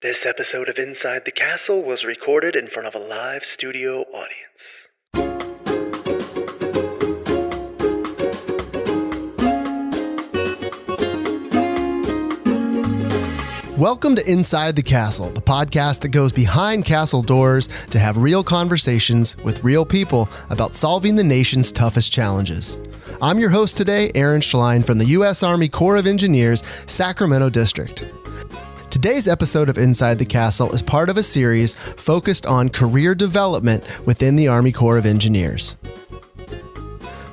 This episode of Inside the Castle was recorded in front of a live studio audience. Welcome to Inside the Castle, the podcast that goes behind castle doors to have real conversations with real people about solving the nation's toughest challenges. I'm your host today, Aaron Schlein from the U.S. Army Corps of Engineers, Sacramento District. Today's episode of Inside the Castle is part of a series focused on career development within the Army Corps of Engineers.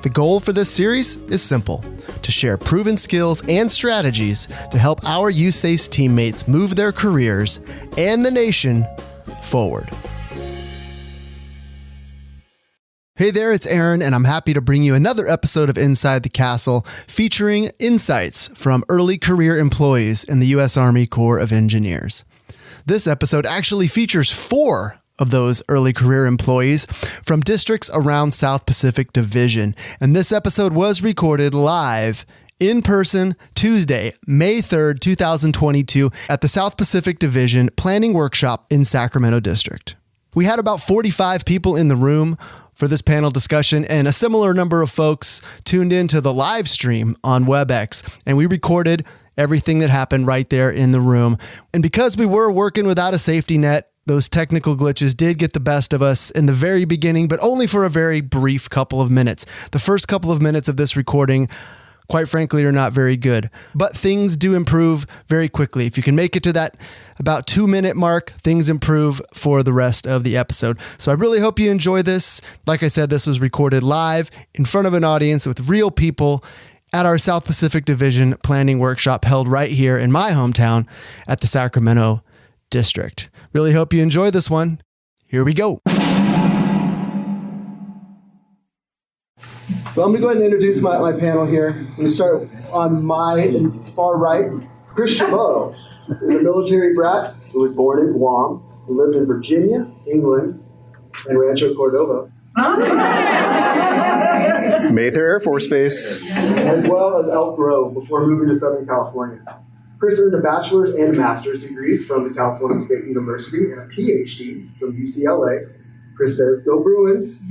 The goal for this series is simple: to share proven skills and strategies to help our USACE teammates move their careers and the nation forward. Hey there, it's Aaron, and I'm happy to bring you another episode of Inside the Castle featuring insights from early career employees in the U.S. Army Corps of Engineers. This episode actually features 4 of those early career employees from districts around South Pacific Division, and this episode was recorded live in person Tuesday, May 3rd, 2022 at the South Pacific Division Planning Workshop in Sacramento District. We had about 45 people in the room for this panel discussion, and a similar number of folks tuned into the live stream on WebEx, and we recorded everything that happened right there in the room. And because we were working without a safety net, those technical glitches did get the best of us in the very beginning, but only for a very brief couple of minutes. The first couple of minutes of this recording, quite frankly, are not very good, but things do improve very quickly. If you can make it to that about 2-minute mark, things improve for the rest of the episode. So I really hope you enjoy this. Like I said, this was recorded live in front of an audience with real people at our South Pacific Division Planning Workshop held right here in my hometown at the Sacramento District. Really hope you enjoy this one. Here we go. Well, I'm going to go ahead and introduce my panel here. I'm going to start on my far right. Chris Chabot is a military brat who was born in Guam, who lived in Virginia, England, and Rancho Cordova. Mather Air Force Base. As well as Elk Grove before moving to Southern California. Chris earned a bachelor's and a master's degrees from the California State University and a PhD from UCLA. Chris says, "Go Bruins."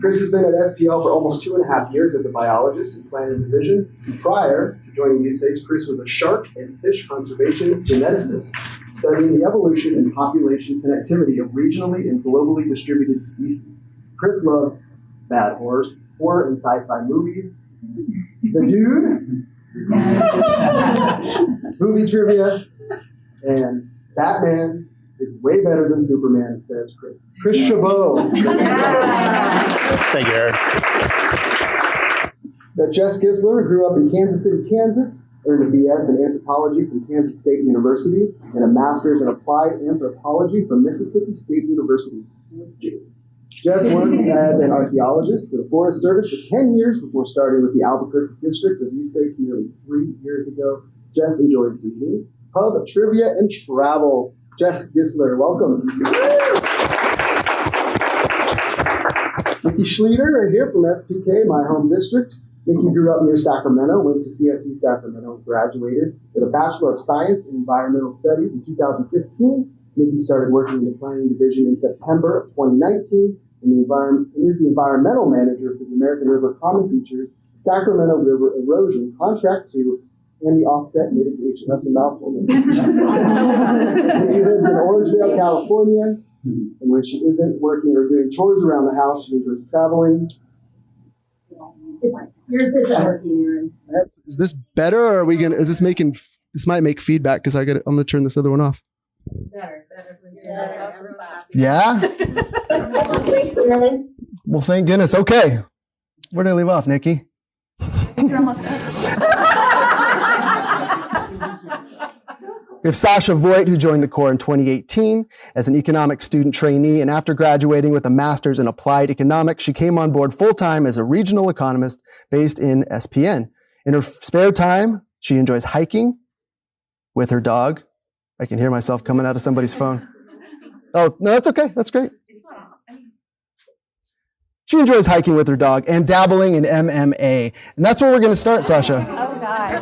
Chris has been at SPL for almost 2.5 years as a biologist in Planning Division. Prior to joining USACE, Chris was a shark and fish conservation geneticist, studying the evolution and population connectivity of regionally and globally distributed species. Chris loves bad horror and sci-fi movies. The Dude, movie trivia, and Batman is way better than Superman, says Chris. Chris Chabot. Thank you, Aaron. Jess Gisler grew up in Kansas City, Kansas, earned a BS in anthropology from Kansas State University, and a master's in applied anthropology from Mississippi State University. Jess worked as an archaeologist for the Forest Service for 10 years before starting with the Albuquerque District of USACE nearly 3 years ago. Jess enjoys reading, pub, trivia, and travel. Jess Gisler, welcome. Nicky Schleeter, right here from SPK, my home district. Nicky grew up near Sacramento, went to CSU Sacramento, graduated with a Bachelor of Science in Environmental Studies in 2015. Nicky started working in the Planning Division in September of 2019, and is the environmental manager for the American River Common Features, Sacramento River Erosion Contract 2, and the offset mitigation. That's a mouthful. He lives in Orangevale, California, and when she isn't working or doing chores around the house, she enjoys traveling. Yours is working, Aaron. Is this better, or are we gonna? Is this making? This might make feedback because I'm gonna turn this other one off. Better. Yeah. Well, thank goodness. Okay. Where did I leave off, Nicky? You're almost done. We have Sasha Voight, who joined the Corps in 2018 as an economics student trainee, and after graduating with a master's in applied economics, she came on board full-time as a regional economist based in SPN. In her spare time, she enjoys hiking with her dog. I can hear myself coming out of somebody's phone. Oh, no, that's okay. That's great. She enjoys hiking with her dog and dabbling in MMA. And that's where we're going to start, Sasha. Oh, gosh.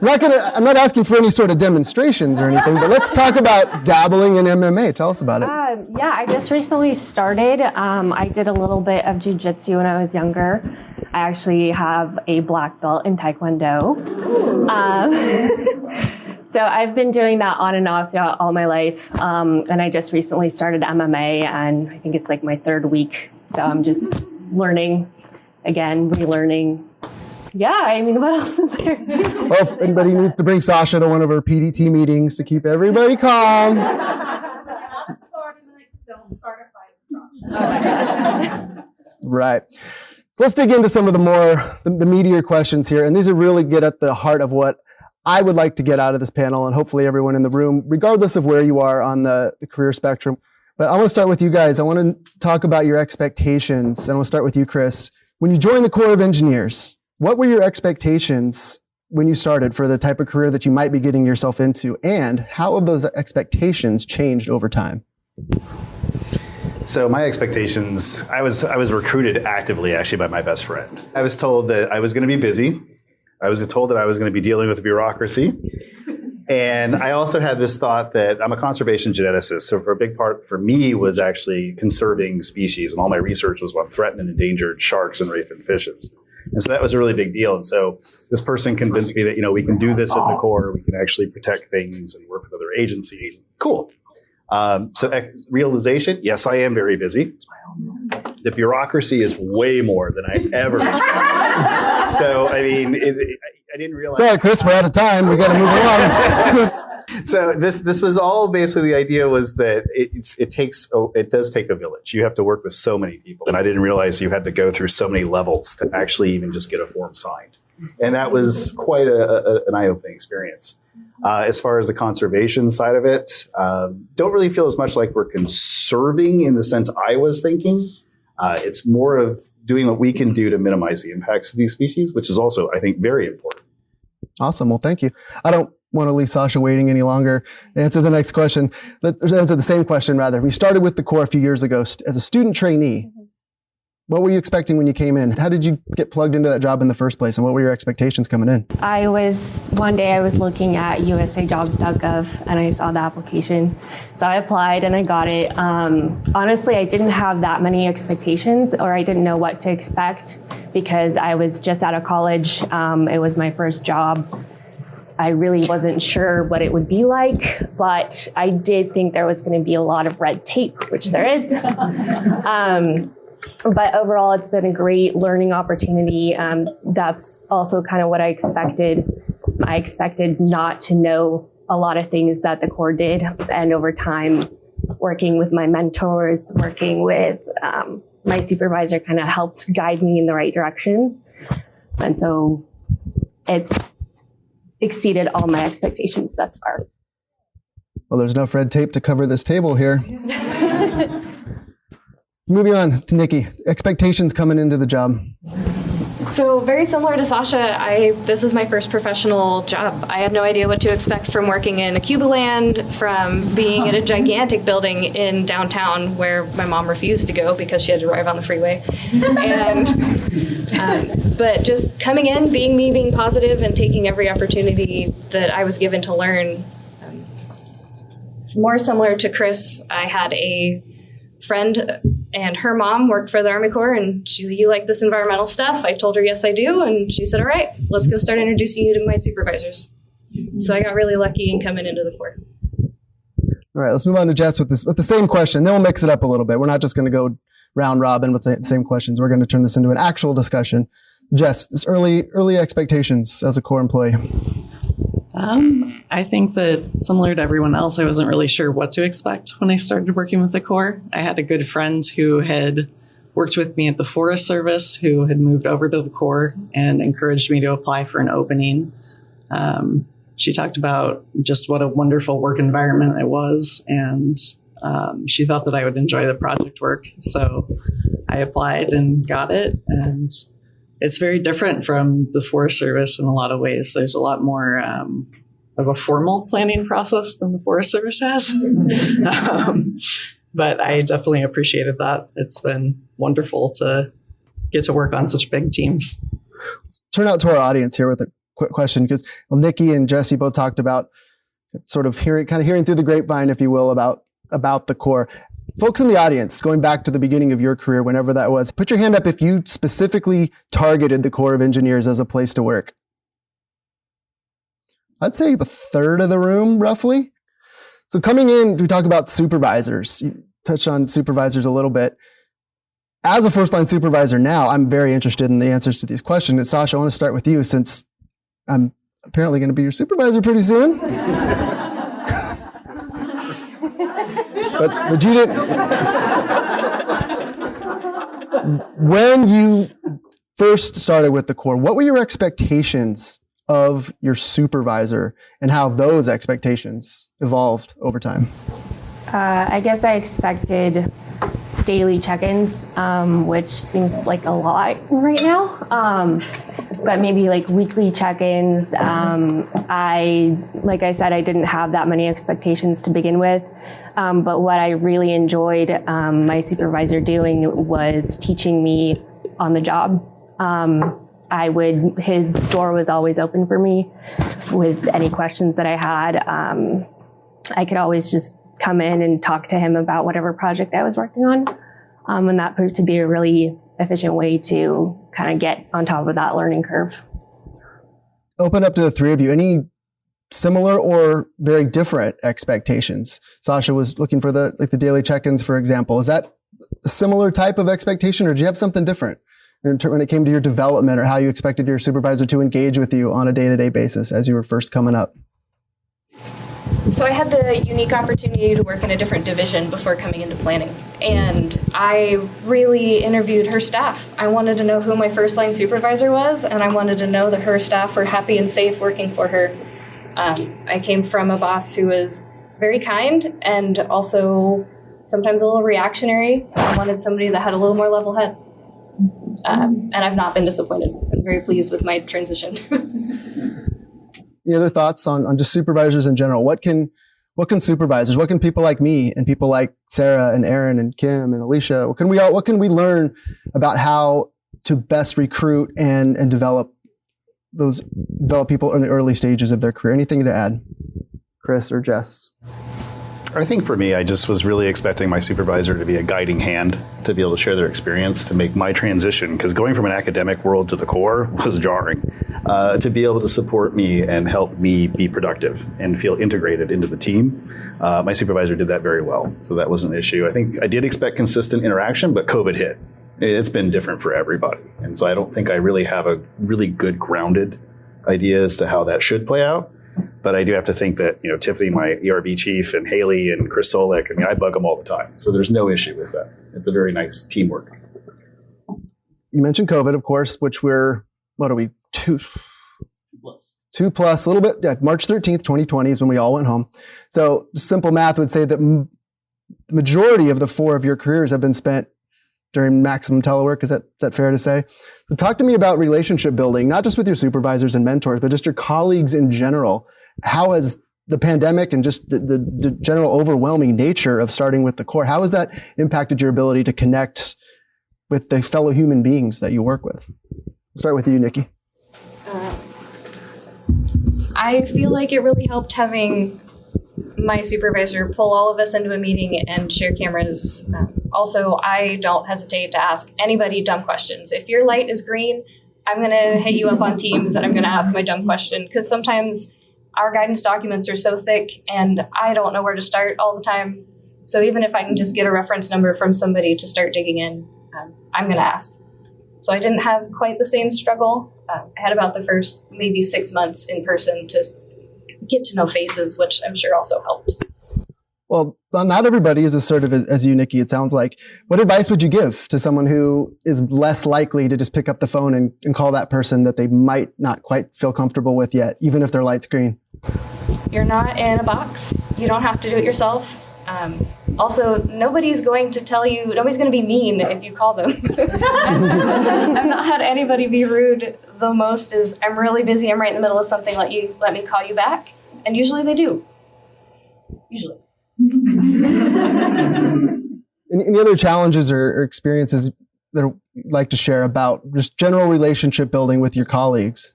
I'm not asking for any sort of demonstrations or anything, but let's talk about dabbling in MMA. Tell us about it. Yeah, I just recently started. I did a little bit of jiu-jitsu when I was younger. I actually have a black belt in Taekwondo. So I've been doing that on and off throughout all my life. And I just recently started MMA, and I think it's like my third week. So I'm just learning again, relearning. Yeah, I mean, what else is there? Well, if anybody needs to bring Sasha to one of her PDT meetings to keep everybody calm. Right. So let's dig into some of the meatier questions here. And these are really get at the heart of what I would like to get out of this panel, and hopefully everyone in the room, regardless of where you are on the career spectrum. But I want to start with you guys. I want to talk about your expectations. And I want to start with you, Chris. When you joined the Corps of Engineers, what were your expectations when you started for the type of career that you might be getting yourself into? And how have those expectations changed over time? So my expectations, I was recruited actively actually by my best friend. I was told that I was going to be busy. I was told that I was going to be dealing with bureaucracy. And I also had this thought that I'm a conservation geneticist. So for a big part for me was actually conserving species. And all my research was on threatened and endangered sharks and ray fin fishes. And so that was a really big deal. And so this person convinced me that, we can do this at the Corps. We can actually protect things and work with other agencies. Cool. Realization, yes, I am very busy. The bureaucracy is way more than I ever expected. So, I mean, I didn't realize. Sorry, Chris, we're out of time. We got to move along. So this was all basically the idea was that it does take a village. You have to work with so many people. And I didn't realize you had to go through so many levels to actually even just get a form signed. And that was quite an eye-opening experience. As far as the conservation side of it, don't really feel as much like we're conserving in the sense I was thinking. It's more of doing what we can do to minimize the impacts of these species, which is also, I think, very important. Awesome. Well, thank you. I don't want to leave Sasha waiting any longer. Answer the next question. Answer the same question, rather. We started with the Corps a few years ago as a student trainee. What were you expecting when you came in? How did you get plugged into that job in the first place? And what were your expectations coming in? One day I was looking at usajobs.gov and I saw the application. So I applied and I got it. Honestly, I didn't have that many expectations, or I didn't know what to expect because I was just out of college. It was my first job. I really wasn't sure what it would be like, but I did think there was going to be a lot of red tape, which there is. But overall, it's been a great learning opportunity. That's also kind of what I expected. I expected not to know a lot of things that the Corps did. And over time, working with my mentors, working with my supervisor kind of helped guide me in the right directions. And so it's exceeded all my expectations thus far. Well, there's enough red tape to cover this table here. Moving on to Nicky. Expectations coming into the job. So very similar to Sasha, this is my first professional job. I had no idea what to expect from working in a Cubaland, from being in a gigantic building in downtown where my mom refused to go because she had to drive on the freeway. But just coming in, being positive and taking every opportunity that I was given to learn. It's more similar to Chris. I had a friend and her mom worked for the Army Corps, and you like this environmental stuff? I told her, yes, I do. And she said, all right, let's go start introducing you to my supervisors. So I got really lucky in coming into the Corps. All right, let's move on to Jess with the same question. Then we'll mix it up a little bit. We're not just going to go round robin with the same questions. We're going to turn this into an actual discussion. Jess, this early expectations as a Corps employee. I think that similar to everyone else, I wasn't really sure what to expect when I started working with the Corps. I had a good friend who had worked with me at the Forest Service who had moved over to the Corps and encouraged me to apply for an opening. She talked about just what a wonderful work environment it was, and she thought that I would enjoy the project work. So I applied and got it, and it's very different from the Forest Service in a lot of ways. There's a lot more of a formal planning process than the Forest Service has. But I definitely appreciated that. It's been wonderful to get to work on such big teams. Let's turn out to our audience here with a question because Nicky and Jess, you both talked about sort of hearing through the grapevine, if you will, about the Corps. Folks in the audience, going back to the beginning of your career, whenever that was, put your hand up if you specifically targeted the Corps of Engineers as a place to work. I'd say a third of the room, roughly. So coming in, we talk about supervisors. You touched on supervisors a little bit. As a first-line supervisor now, I'm very interested in the answers to these questions. And Sasha, I want to start with you since I'm apparently going to be your supervisor pretty soon. But you didn't. When you first started with the Corps, what were your expectations of your supervisor and how those expectations evolved over time? I guess I expected daily check-ins, which seems like a lot right now. But maybe like weekly check-ins. Like I said, I didn't have that many expectations to begin with. But what I really enjoyed my supervisor doing was teaching me on the job. His door was always open for me with any questions that I had. I could always just come in and talk to him about whatever project I was working on. And that proved to be a really efficient way to kind of get on top of that learning curve. Open up to the three of you. Any similar or very different expectations? Sasha was looking for the daily check-ins, for example. Is that a similar type of expectation, or do you have something different when it came to your development or how you expected your supervisor to engage with you on a day-to-day basis as you were first coming up? So I had the unique opportunity to work in a different division before coming into planning, and I really interviewed her staff. I wanted to know who my first line supervisor was, and I wanted to know that her staff were happy and safe working for her. I came from a boss who was very kind and also sometimes a little reactionary. I wanted somebody that had a little more level head. And I've not been disappointed. I'm very pleased with my transition. Any other thoughts on just supervisors in general? What can supervisors, what can people like me and people like Sarah and Aaron and Kim and Alicia, what can we learn about how to best recruit and develop people in the early stages of their career? Anything to add, Chris or Jess? I think for me, I just was really expecting my supervisor to be a guiding hand, to be able to share their experience, to make my transition, because going from an academic world to the Corps was jarring, to be able to support me and help me be productive and feel integrated into the team. My supervisor did that very well, so that wasn't an issue. I think I did expect consistent interaction, but COVID hit. It's been different for everybody. And so I don't think I really have a really good grounded idea as to how that should play out. But I do have to think that, Tiffany, my ERB chief, and Haley and Chris Solik, I bug them all the time. So there's no issue with that. It's a very nice teamwork. You mentioned COVID, of course, which we're, two plus, a little bit. Yeah, March 13th, 2020 is when we all went home. So simple math would say that the majority of the 4 of your careers have been spent during maximum telework. Is that fair to say? So talk to me about relationship building, not just with your supervisors and mentors, but just your colleagues in general. How has the pandemic and just the general overwhelming nature of starting with the Corps, how has that impacted your ability to connect with the fellow human beings that you work with? I'll start with you, Nicky. I feel like it really helped having my supervisor pull all of us into a meeting and share cameras. Also, I don't hesitate to ask anybody dumb questions. If your light is green, I'm going to hit you up on Teams and I'm going to ask my dumb question, because sometimes our guidance documents are so thick and I don't know where to start all the time. So even if I can just get a reference number from somebody to start digging in, I'm going to ask. So I didn't have quite the same struggle. I had about the first maybe 6 months in person to get to know faces, which I'm sure also helped. Well, not everybody is as assertive as you, Nicky, it sounds like. What advice would you give to someone who is less likely to just pick up the phone and call that person that they might not quite feel comfortable with yet, even if their light's green? You're not in a box. You don't have to do it yourself. Also, nobody's going to be mean if you call them. I've not had anybody be rude. The most is, I'm really busy, I'm right in the middle of something, let me call you back. And usually they do. Usually. Any other challenges or experiences that you'd like to share about just general relationship building with your colleagues?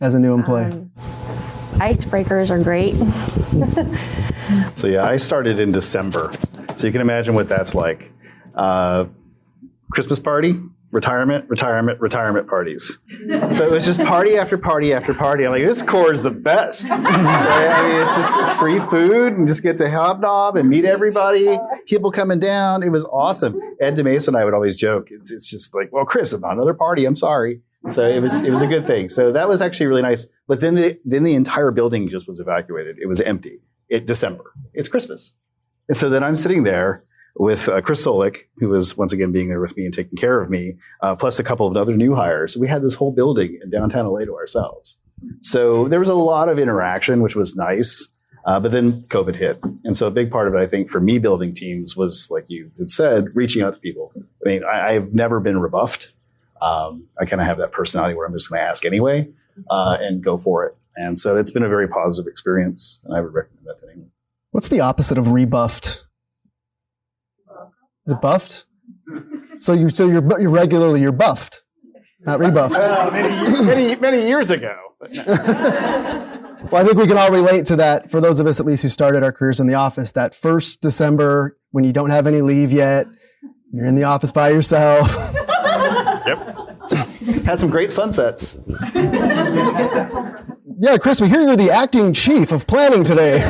as a new employee? Icebreakers are great. So yeah, I started in December. So you can imagine what that's like. Christmas party, retirement parties. So it was just party after party after party. I'm like, this core is the best. Right? I mean, it's just free food and just get to hobnob and meet everybody. People coming down. It was awesome. Ed DeMace and I would always joke. It's just like, well, Chris, it's not another party. I'm sorry. So it was a good thing. So that was actually really nice. But then the entire building just was evacuated. It was empty. December. It's Christmas. And so then I'm sitting there with Chris Solik, who was once again being there with me and taking care of me, plus a couple of other new hires. We had this whole building in downtown LA to ourselves. So there was a lot of interaction, which was nice. But then COVID hit. And so a big part of it, I think, for me building teams was, like you had said, reaching out to people. I mean, I've never been rebuffed. I kind of have that personality where I'm just going to ask anyway and go for it. And so it's been a very positive experience, and I would recommend that to anyone. What's the opposite of rebuffed? Is it buffed? So you're regularly you're buffed, not rebuffed. Many years ago. Well, I think we can all relate to that. For those of us, at least, who started our careers in the office, that first December when you don't have any leave yet, you're in the office by yourself. Yep. Had some great sunsets. Yeah, Chris, we hear you're the acting chief of planning today.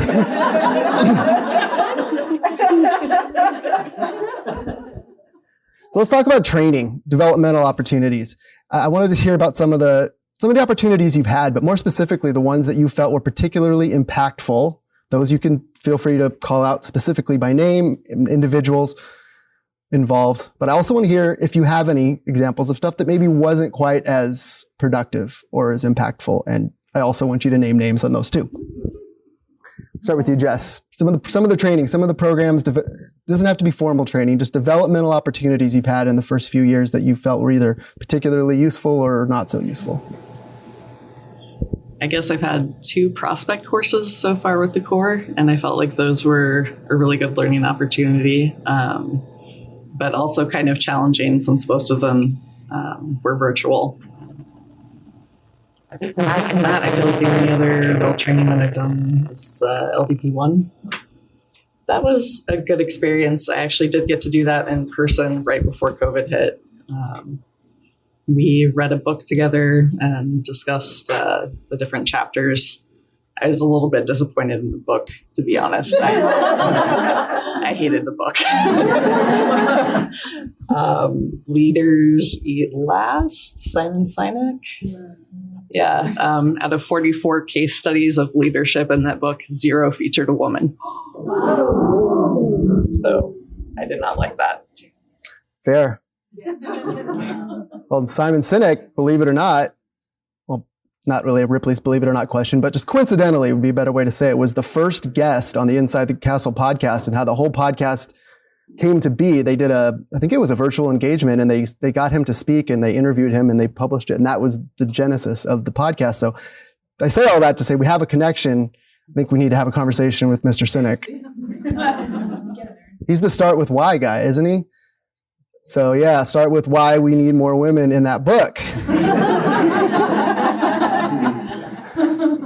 So let's talk about training, developmental opportunities. I wanted to hear about some of the opportunities you've had, but more specifically, the ones that you felt were particularly impactful. Those you can feel free to call out specifically by name, individuals involved. But I also want to hear if you have any examples of stuff that maybe wasn't quite as productive or as impactful. And I also want you to name names on those too. Start with you, Jess. Some of the training, some of the programs, doesn't have to be formal training, just developmental opportunities you've had in the first few years that you felt were either particularly useful or not so useful. I guess I've had 2 prospect courses so far with the Corps, and I felt like those were a really good learning opportunity, but also kind of challenging since most of them were virtual. I think from that, I feel like the only other adult training that I've done is LDP1. That was a good experience. I actually did get to do that in person right before COVID hit. We read a book together and discussed the different chapters. I was a little bit disappointed in the book, to be honest. I hated the book. Leaders Eat Last, Simon Sinek. Yeah, out of 44 case studies of leadership in that book, 0 featured a woman. So I did not like that. Fair. Well, Simon Sinek, believe it or not, well, not really a Ripley's believe it or not question, but just coincidentally would be a better way to say it, was the first guest on the Inside the Castle podcast, and how the whole podcast came to be. They did I think it was a virtual engagement, and they got him to speak, and they interviewed him, and they published it. And that was the genesis of the podcast. So I say all that to say we have a connection. I think we need to have a conversation with Mr. Sinek. He's the start with why guy, isn't he? So yeah, start with why we need more women in that book.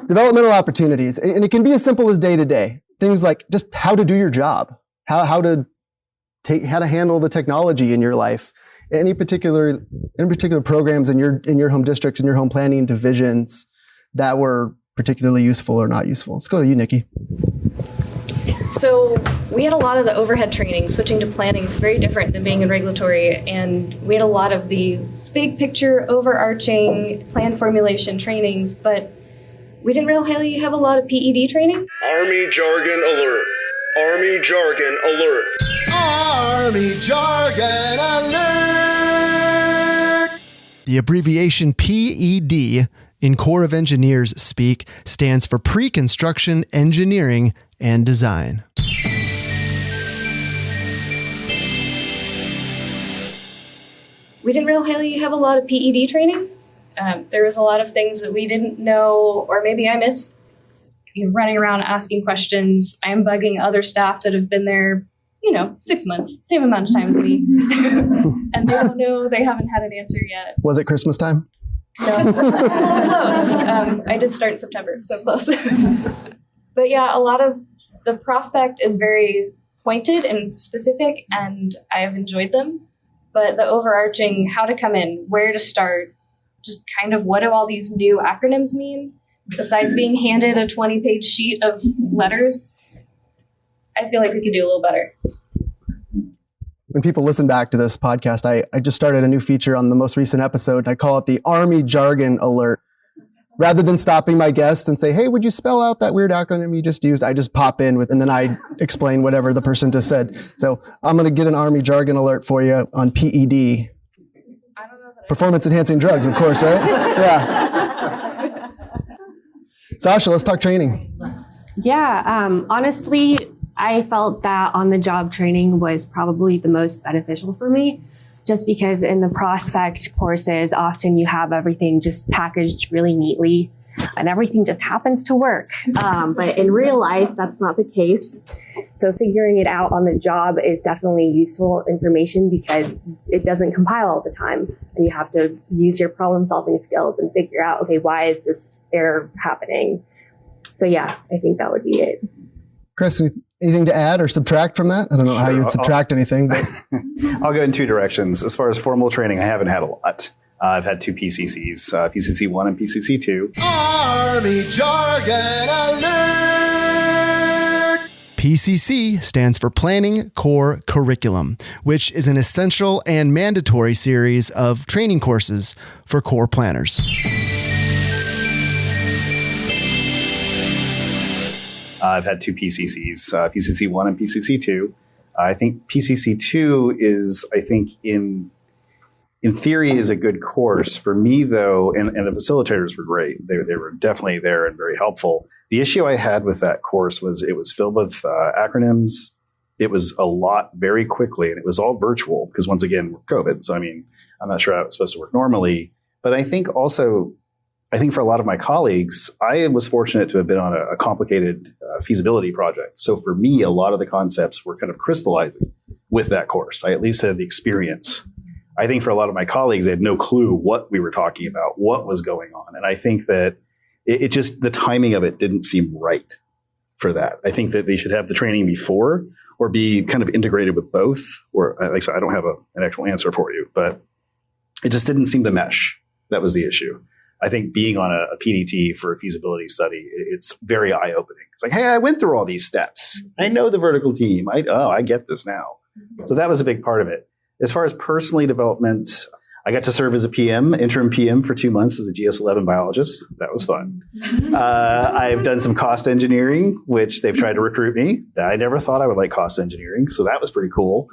Developmental opportunities. And it can be as simple as day to day. Things like just how to do your job, how to handle the technology in your life. In particular programs in your home districts, in your home planning divisions that were particularly useful or not useful. Let's go to you, Nicky. So we had a lot of the overhead training. Switching to planning is very different than being in regulatory, and we had a lot of the big picture, overarching plan formulation trainings, but we didn't really have a lot of PED training. Army jargon alert. Army jargon alert. Army jargon alert. The abbreviation PED in Corps of Engineers speak stands for Pre-Construction Engineering and Design. We didn't really have a lot of PED training. There was a lot of things that we didn't know, or maybe I missed. Running around asking questions. I am bugging other staff that have been there, 6 months, same amount of time as me. And they don't know, they haven't had an answer yet. Was it Christmas time? No. Close. I did start in September, so close. But yeah, a lot of the prospect is very pointed and specific, and I've enjoyed them. But the overarching, how to come in, where to start, just kind of what do all these new acronyms mean? Besides being handed a 20-page sheet of letters, I feel like we could do a little better. When people listen back to this podcast, I just started a new feature on the most recent episode. I call it the Army Jargon Alert. Rather than stopping my guests and say, hey, would you spell out that weird acronym you just used? I just pop in with, and then I explain whatever the person just said. So I'm going to get an Army Jargon Alert for you on PED. I don't know Performance enhancing drugs, of course, right? Yeah. Sasha, let's talk training. Yeah, honestly, I felt that on-the-job training was probably the most beneficial for me, just because in the prospect courses, often you have everything just packaged really neatly and everything just happens to work. But in real life, that's not the case. So figuring it out on the job is definitely useful information because it doesn't compile all the time. And you have to use your problem-solving skills and figure out, okay, why is this error happening? So yeah, I think that would be it. Chris, anything to add or subtract from that? I don't know how you would subtract anything, but I'll go in two directions. As far as formal training, I haven't had a lot. I've had two PCCs, PCC 1 and PCC 2. Army Jargon Alert! PCC stands for Planning Core Curriculum, which is an essential and mandatory series of training courses for core planners. I've had two PCCs, PCC 1 and PCC 2. I think PCC 2 is, in theory, is a good course. For me, though, and the facilitators were great. They were definitely there and very helpful. The issue I had with that course was it was filled with acronyms. It was a lot very quickly, and it was all virtual because, once again, COVID. So, I'm not sure how it's supposed to work normally. But I think for a lot of my colleagues, I was fortunate to have been on a complicated feasibility project. So for me, a lot of the concepts were kind of crystallizing with that course. I at least had the experience. I think for a lot of my colleagues, they had no clue what we were talking about, what was going on. And I think that it just, the timing of it didn't seem right for that. I think that they should have the training before or be kind of integrated with both. Or like I said, I don't have an actual answer for you, but it just didn't seem to mesh. That was the issue. I think being on a PDT for a feasibility study, it's very eye-opening. It's like, hey, I went through all these steps. I know the vertical team. I get this now. So that was a big part of it. As far as personally development, I got to serve as a PM, interim PM for 2 months as a GS11 biologist. That was fun. I've done some cost engineering, which they've tried to recruit me. I never thought I would like cost engineering, so that was pretty cool.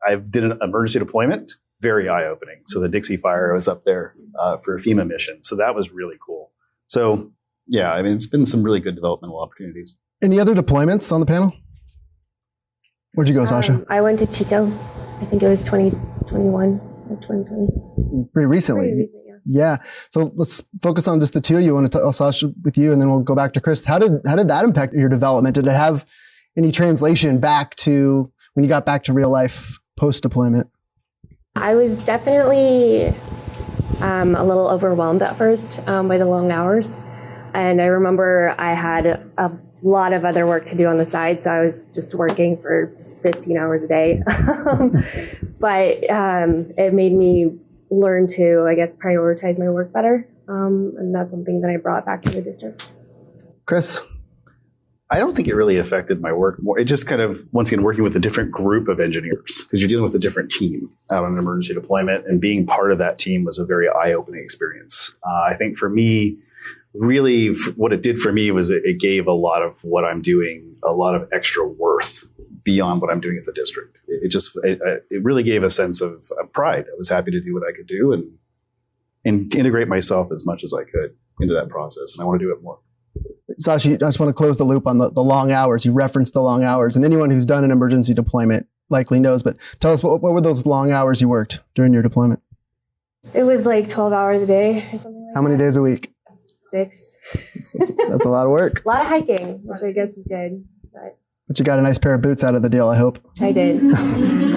I've did an emergency deployment. Very eye-opening. So the Dixie Fire, I was up there for a FEMA mission. So that was really cool. So yeah, it's been some really good developmental opportunities. Any other deployments on the panel? Where'd you go, Sasha? I went to Chico. I think it was 2021 or 2020. Pretty recently. Pretty recent, yeah. So let's focus on just the two. You want to tell Sasha with you, and then we'll go back to Chris. How did that impact your development? Did it have any translation back to when you got back to real life post-deployment? I was definitely a little overwhelmed at first by the long hours. And I remember I had a lot of other work to do on the side, so I was just working for 15 hours a day. But it made me learn to, I guess, prioritize my work better. And that's something that I brought back to the district. Chris? I don't think it really affected my work more. It just kind of, once again, working with a different group of engineers, because you're dealing with a different team out on an emergency deployment, and being part of that team was a very eye-opening experience. I think for me, really what it did for me was it gave a lot of what I'm doing a lot of extra worth beyond what I'm doing at the district. It really gave a sense of pride. I was happy to do what I could do and integrate myself as much as I could into that process. And I want to do it more. Sasha, I just want to close the loop on the long hours. You referenced the long hours, and anyone who's done an emergency deployment likely knows, but tell us, what were those long hours you worked during your deployment? It was like 12 hours a day or something like that. How many days a week? 6. That's a lot of work. A lot of hiking, which I guess is good. But But you got a nice pair of boots out of the deal, I hope. I did.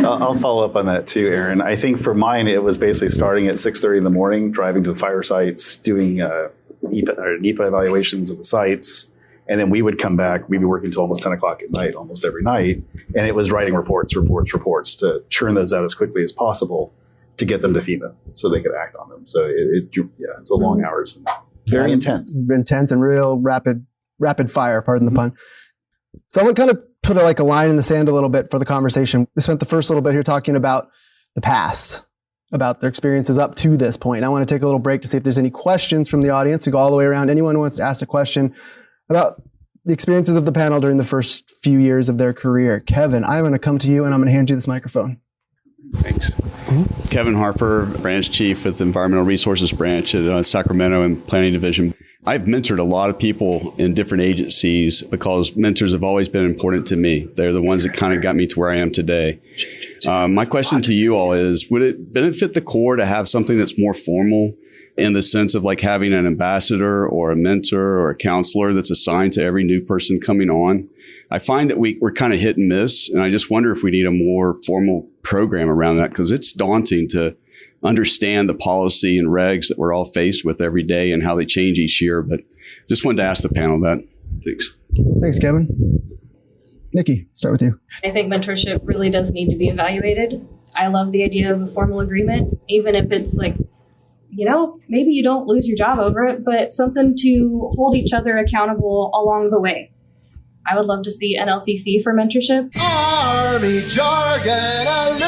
I'll follow up on that too, Aaron. I think for mine, it was basically starting at 6:30 in the morning, driving to the fire sites, doing NEPA evaluations of the sites. And then we would come back. We'd be working till almost 10 o'clock at night, almost every night. And it was writing reports to churn those out as quickly as possible to get them to FEMA so they could act on them. So it's a long hours and very intense. Intense and real rapid fire, pardon the pun. So I want to kind of put a line in the sand a little bit for the conversation. We spent the first little bit here talking about the past, about their experiences up to this point. I want to take a little break to see if there's any questions from the audience. We go all the way around. Anyone who wants to ask a question about the experiences of the panel during the first few years of their career. Kevin, I'm going to come to you and I'm going to hand you this microphone. Thanks. Kevin Harper, branch chief with the Environmental Resources branch at Sacramento and Planning Division. I've mentored a lot of people in different agencies because mentors have always been important to me. They're the ones that kind of got me to where I am today. My question to you all is, would it benefit the Corps to have something that's more formal in the sense of like having an ambassador or a mentor or a counselor that's assigned to every new person coming on? I find that we're kind of hit and miss, and I just wonder if we need a more formal program around that, because it's daunting to understand the policy and regs that we're all faced with every day and how they change each year. But just wanted to ask the panel that. Thanks. Thanks, Kevin. Nicky, start with you. I think mentorship really does need to be evaluated. I love the idea of a formal agreement, even if it's like, maybe you don't lose your job over it, but something to hold each other accountable along the way. I would love to see an LCC for mentorship. Army Jargon Alert!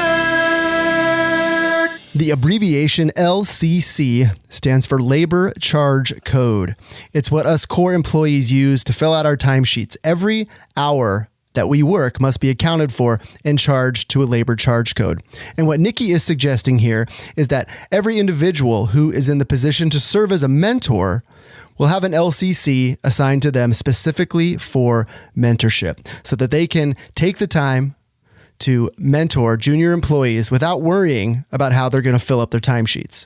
The abbreviation LCC stands for Labor Charge Code. It's what us Corps employees use to fill out our timesheets. Every hour that we work must be accounted for and charged to a labor charge code. And what Nicky is suggesting here is that every individual who is in the position to serve as a mentor will have an LCC assigned to them specifically for mentorship so that they can take the time to mentor junior employees without worrying about how they're going to fill up their timesheets.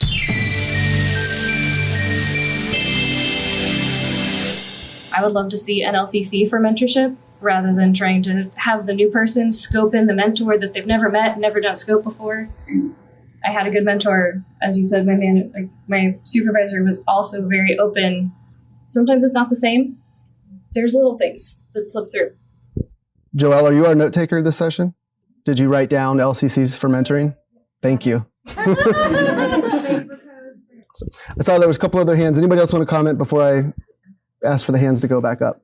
I would love to see an LCC for mentorship rather than trying to have the new person scope in the mentor that they've never met, never done scope before. I had a good mentor, as you said, my supervisor was also very open. Sometimes it's not the same. There's little things that slip through. Joelle, are you our note taker this session? Did you write down LCCs for mentoring? Thank you. I saw there was a couple other hands. Anybody else want to comment before I ask for the hands to go back up?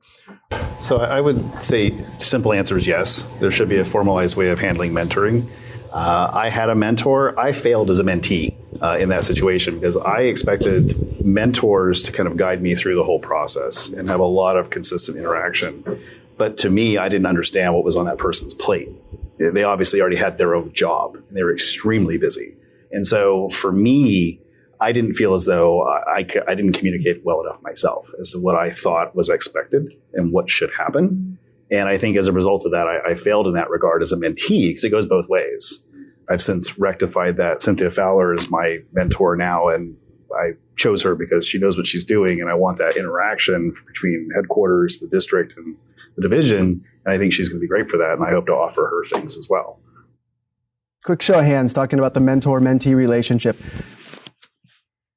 So I would say simple answer is yes. There should be a formalized way of handling mentoring. I had a mentor. I failed as a mentee in that situation because I expected mentors to kind of guide me through the whole process and have a lot of consistent interaction. But to me, I didn't understand what was on that person's plate. They obviously already had their own job and they were extremely busy. And so for me, I didn't feel as though I didn't communicate well enough myself as to what I thought was expected and what should happen. And I think as a result of that, I failed in that regard as a mentee because it goes both ways. I've since rectified that. Cynthia Fowler is my mentor now, and I chose her because she knows what she's doing, and I want that interaction between headquarters, the district, and the division, and I think she's going to be great for that, and I hope to offer her things as well. Quick show of hands talking about the mentor-mentee relationship.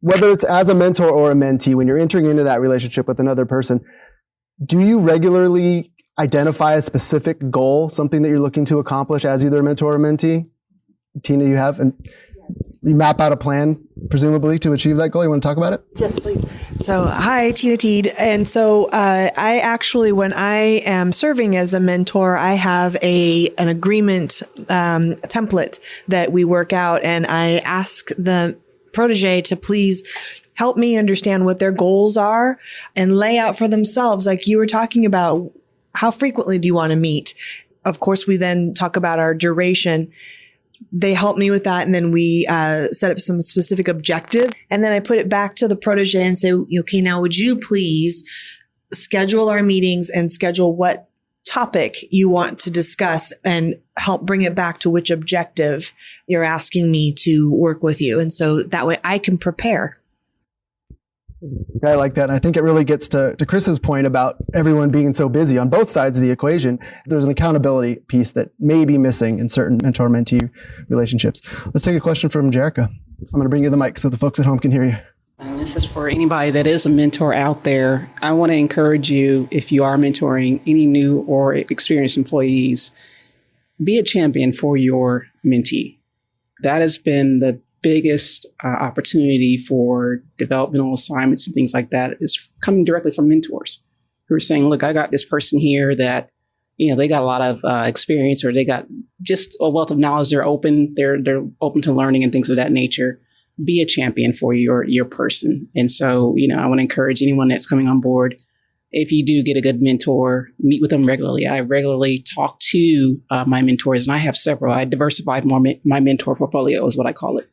Whether it's as a mentor or a mentee, when you're entering into that relationship with another person, do you regularly identify a specific goal, something that you're looking to accomplish as either a mentor or mentee? Tina, you have, and you map out a plan, presumably, to achieve that goal. You want to talk about it? Yes, please. So, hi, Tina Teed. And so I actually, when I am serving as a mentor, I have an agreement template that we work out, and I ask the protege to please help me understand what their goals are and lay out for themselves. Like you were talking about, how frequently do you want to meet? Of course, we then talk about our duration. They help me with that. And then we set up some specific objective. And then I put it back to the protege and say, okay, now would you please schedule our meetings and schedule what topic you want to discuss and help bring it back to which objective you're asking me to work with you. And so that way I can prepare. I like that. And I think it really gets to Chris's point about everyone being so busy on both sides of the equation. There's an accountability piece that may be missing in certain mentor-mentee relationships. Let's take a question from Jerica. I'm going to bring you the mic so the folks at home can hear you. And this is for anybody that is a mentor out there. I want to encourage you, if you are mentoring any new or experienced employees, be a champion for your mentee. That has been the biggest opportunity for developmental assignments and things like that is coming directly from mentors who are saying, look, I got this person here that, they got a lot of experience, or they got just a wealth of knowledge. They're open to learning and things of that nature. Be a champion for your person. And so, I want to encourage anyone that's coming on board, if you do get a good mentor, meet with them regularly. I regularly talk to my mentors, and I have several. I diversified my mentor portfolio is what I call it.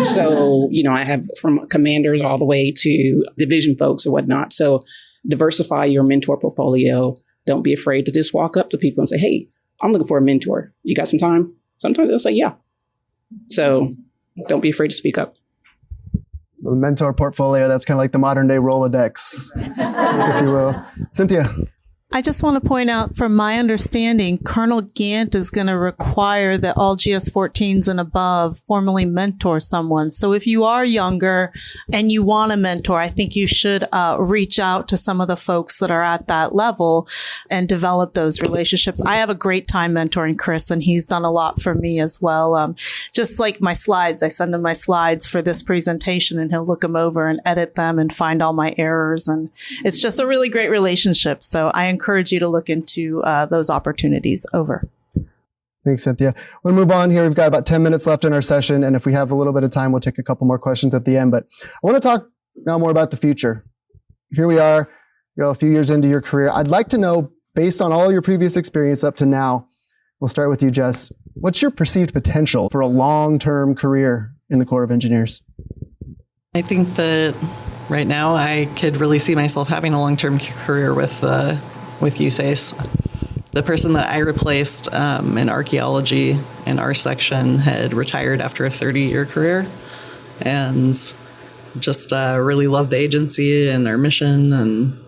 So, I have from commanders all the way to division folks or whatnot. So diversify your mentor portfolio. Don't be afraid to just walk up to people and say, hey, I'm looking for a mentor. You got some time? Sometimes they'll say, yeah. So don't be afraid to speak up. The mentor portfolio, that's kind of like the modern day Rolodex, if you will. Cynthia. I just want to point out, from my understanding, Colonel Gant is going to require that all GS-14s and above formally mentor someone. So if you are younger and you want to mentor, I think you should reach out to some of the folks that are at that level and develop those relationships. I have a great time mentoring Chris, and he's done a lot for me as well. Just like my slides, I send him my slides for this presentation, and he'll look them over and edit them and find all my errors. And it's just a really great relationship. So I encourage you to look into those opportunities. Over. Thanks, Cynthia. We'll move on here. We've got about 10 minutes left in our session, and if we have a little bit of time, we'll take a couple more questions at the end. But I want to talk now more about the future. Here we are, a few years into your career. I'd like to know, based on all your previous experience up to now, we'll start with you, Jess. What's your perceived potential for a long-term career in the Corps of Engineers? I think that right now I could really see myself having a long-term career with USACE. The person that I replaced in archaeology in our section had retired after a 30-year career, and just really loved the agency and our mission, and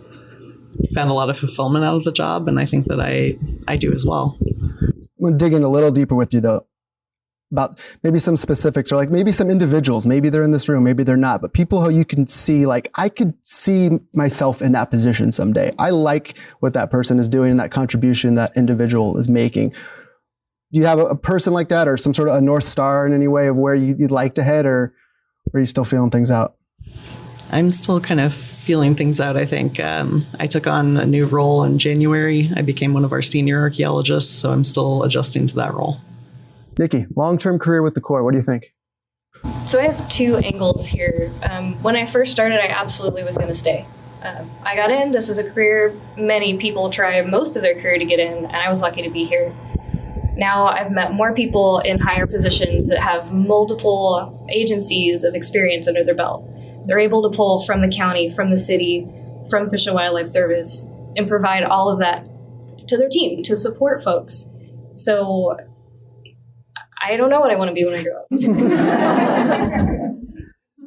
found a lot of fulfillment out of the job, and I think that I do as well. I'm going to dig in a little deeper with you, though, about maybe some specifics, or like maybe some individuals. Maybe they're in this room, maybe they're not, but people who you can see, like, I could see myself in that position someday. I like what that person is doing and that contribution that individual is making. Do you have a person like that, or some sort of a North Star in any way of where you'd like to head, or are you still feeling things out? I'm still kind of feeling things out, I think. I took on a new role in January. I became one of our senior archaeologists, so I'm still adjusting to that role. Nicky, long-term career with the Corps, what do you think? So I have two angles here. When I first started, I absolutely was going to stay. I got in. This is a career many people try most of their career to get in, and I was lucky to be here. Now I've met more people in higher positions that have multiple agencies of experience under their belt. They're able to pull from the county, from the city, from Fish and Wildlife Service, and provide all of that to their team to support folks. So I don't know what I want to be when I grow up.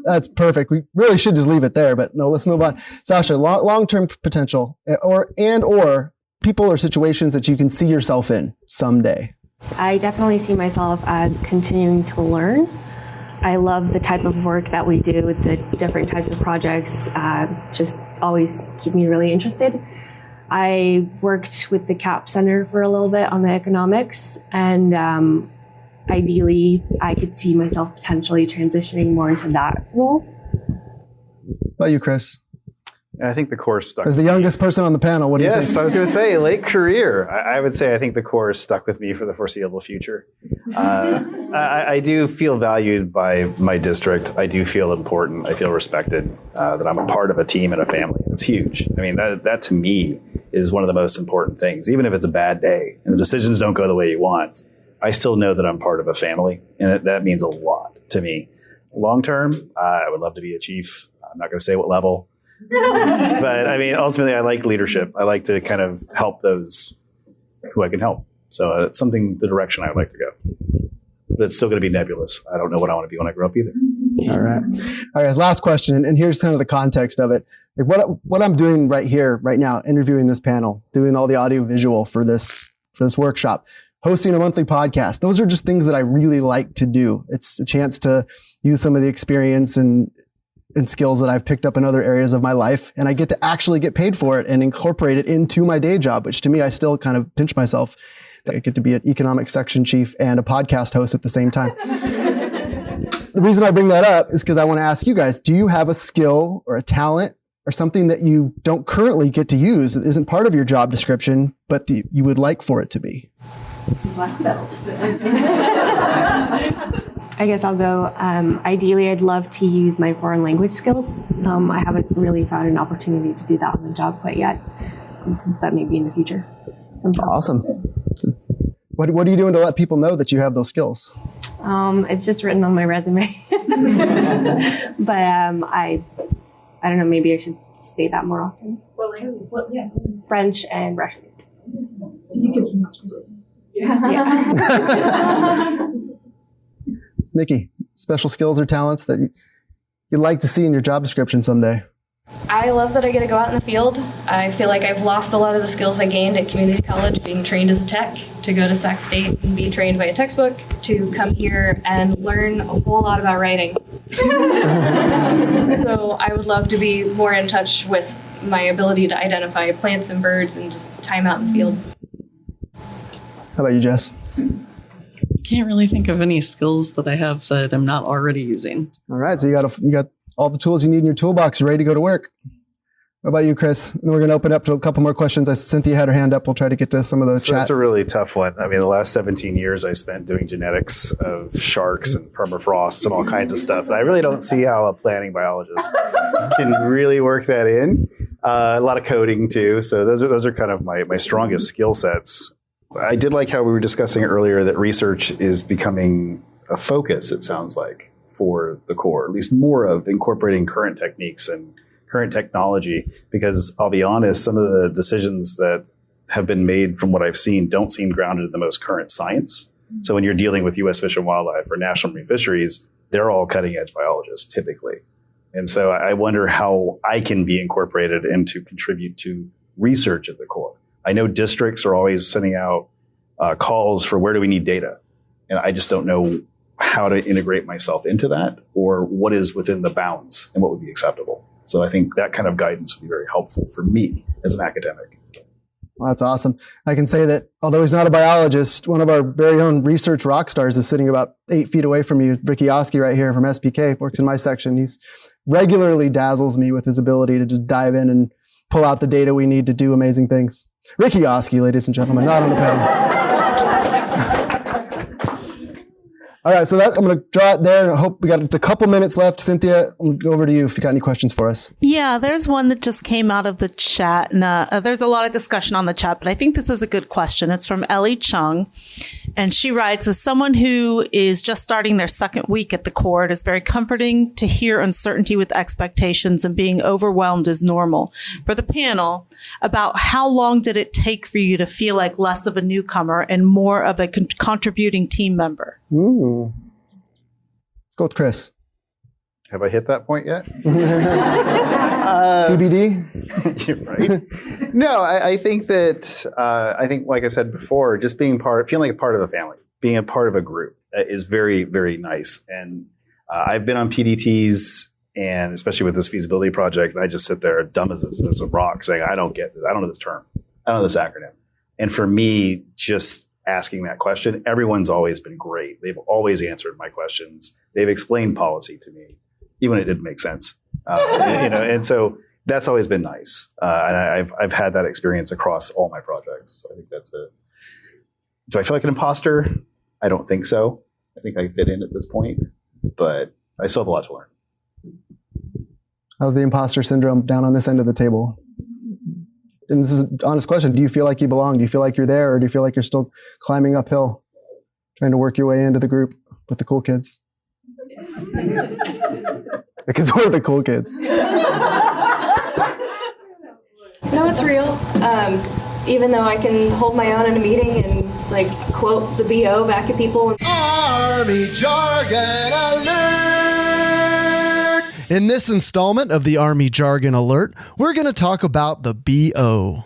That's perfect. We really should just leave it there, but no, let's move on. Sasha, long-term potential or people or situations that you can see yourself in someday. I definitely see myself as continuing to learn. I love the type of work that we do with the different types of projects. Just always keep me really interested. I worked with the CAP Center for a little bit on the economics, and ideally, I could see myself potentially transitioning more into that role. What about you, Chris? I think the Corps stuck. As the youngest person on the panel, what do you think? Yes, I was going to say late career. I would say I think the Corps is stuck with me for the foreseeable future. I do feel valued by my district. I do feel important. I feel respected, that I'm a part of a team and a family. It's huge. I mean, that to me is one of the most important things. Even if it's a bad day and the decisions don't go the way you want, I still know that I'm part of a family, and that means a lot to me. Long term, I would love to be a chief. I'm not going to say what level. But I mean, ultimately, I like leadership. I like to kind of help those who I can help. So it's the direction I would like to go. But it's still going to be nebulous. I don't know what I want to be when I grow up either. All right. Guys, last question. And here's kind of the context of it. Like what I'm doing right here, right now, interviewing this panel, doing all the audio visual for this workshop, hosting a monthly podcast. Those are just things that I really like to do. It's a chance to use some of the experience and skills that I've picked up in other areas of my life. And I get to actually get paid for it and incorporate it into my day job, which to me, I still kind of pinch myself that I get to be an economic section chief and a podcast host at the same time. The reason I bring that up is because I want to ask you guys, do you have a skill or a talent or something that you don't currently get to use that isn't part of your job description, but you would like for it to be? Black belt. I guess I'll go. Ideally, I'd love to use my foreign language skills. I haven't really found an opportunity to do that on the job quite yet. That may be in the future. Sometime. Awesome. What are you doing to let people know that you have those skills? It's just written on my resume. But I don't know, maybe I should state that more often. What languages? French and Russian. So you can pronounce precisely. Yeah. Nicky, special skills or talents that you'd like to see in your job description someday? I love that I get to go out in the field. I feel like I've lost a lot of the skills I gained at community college being trained as a tech, to go to Sac State and be trained by a textbook, to come here and learn a whole lot about writing. So I would love to be more in touch with my ability to identify plants and birds and just time out in the field. How about you, Jess? Can't really think of any skills that I have that I'm not already using. All right, so you got all the tools you need in your toolbox. You're ready to go to work. What about you, Chris? And we're going to open up to a couple more questions. Cynthia had her hand up. We'll try to get to some of those. So that's a really tough one. I mean, the last 17 years I spent doing genetics of sharks and permafrosts and all kinds of stuff. And I really don't see how a planting biologist can really work that in. A lot of coding too. So those are kind of my strongest skill sets. I did like how we were discussing earlier that research is becoming a focus, it sounds like, for the Corps, at least more of incorporating current techniques and current technology, because I'll be honest, some of the decisions that have been made from what I've seen don't seem grounded in the most current science. So when you're dealing with U.S. Fish and Wildlife or National Marine Fisheries, they're all cutting edge biologists typically. And so I wonder how I can be incorporated and to contribute to research at the Corps. I know districts are always sending out calls for where do we need data. And I just don't know how to integrate myself into that or what is within the bounds and what would be acceptable. So I think that kind of guidance would be very helpful for me as an academic. Well, that's awesome. I can say that although he's not a biologist, one of our very own research rock stars is sitting about 8 feet away from you. Ricky Oski right here from SPK works in my section. He's regularly dazzles me with his ability to just dive in and pull out the data we need to do amazing things. Ricky Oski, ladies and gentlemen, not on the panel. All right, so I'm going to draw it there. I hope we got a couple minutes left. Cynthia, I'll go over to you if you got any questions for us. Yeah, there's one that just came out of the chat. And there's a lot of discussion on the chat, but I think this is a good question. It's from Ellie Chung. And she writes, as someone who is just starting their second week at the Corps, it is very comforting to hear uncertainty with expectations and being overwhelmed is normal. For the panel, about how long did it take for you to feel like less of a newcomer and more of a contributing team member? Ooh. Let's go with Chris. Have I hit that point yet? TBD? You're right. No, I think that, like I said before, just feeling like a part of a family, being a part of a group is very, very nice. And I've been on PDTs, and especially with this feasibility project, and I just sit there dumb as a rock saying, I don't get this. I don't know this term. I don't know this acronym. And for me, just asking that question, everyone's always been great. They've always answered my questions. They've explained policy to me, even when it didn't make sense. And so that's always been nice. And I've had that experience across all my projects. I think that's it. Do I feel like an imposter? I don't think so. I think I fit in at this point, but I still have a lot to learn. How's the imposter syndrome down on this end of the table? And this is an honest question. Do you feel like you belong? Do you feel like you're there? Or do you feel like you're still climbing uphill, trying to work your way into the group with the cool kids? Because we're the cool kids. No, it's real. Even though I can hold my own in a meeting and quote the BO back at people. Army jargon alert! In this installment of the Army Jargon Alert, we're going to talk about the BO.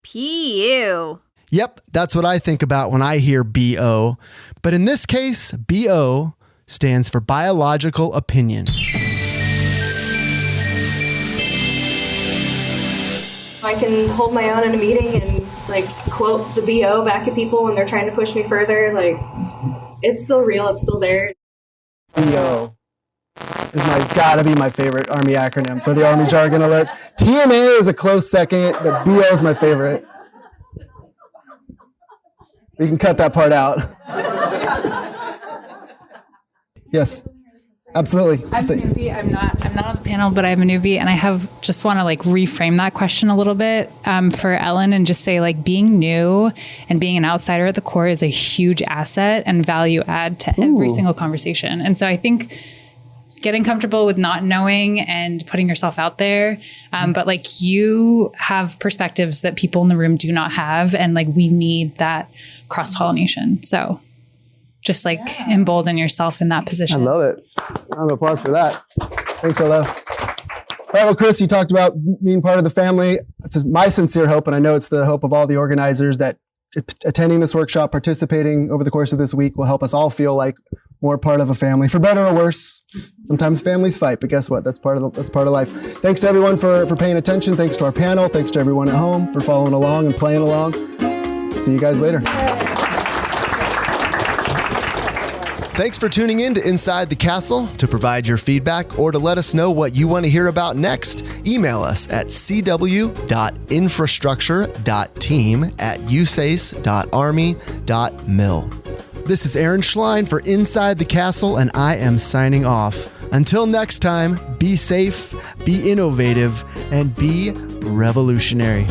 PU. Yep, that's what I think about when I hear BO. But in this case, BO stands for biological opinion. I can hold my own in a meeting and like quote the BO back at people when they're trying to push me further. Like, it's still real. It's still there. BO is gotta be my favorite Army acronym for the Army Jargon Alert. TNA is a close second, but BO is my favorite. We can cut that part out. Yes, absolutely. I'm a newbie. I'm not on the panel, but I'm a newbie, and I just want to like reframe that question a little bit for Ellen, and just say like being new and being an outsider at the Corps is a huge asset and value add to every single conversation. And so I think getting comfortable with not knowing and putting yourself out there, but like you have perspectives that people in the room do not have, and like we need that cross-pollination. So just like embolden yourself in that position. I love it. Round of applause for that. Thanks, Ola. All right, well, Chris, you talked about being part of the family. It's my sincere hope, and I know it's the hope of all the organizers, that attending this workshop, participating over the course of this week will help us all feel like more part of a family, for better or worse. Sometimes families fight, but guess what? That's part of life. Thanks to everyone for paying attention. Thanks to our panel. Thanks to everyone at home for following along and playing along. See you guys later. Thanks for tuning in to Inside the Castle. To provide your feedback or to let us know what you want to hear about next, email us at cw.infrastructure.team@usace.army.mil. This is Aaron Schlein for Inside the Castle, and I am signing off. Until next time, be safe, be innovative, and be revolutionary.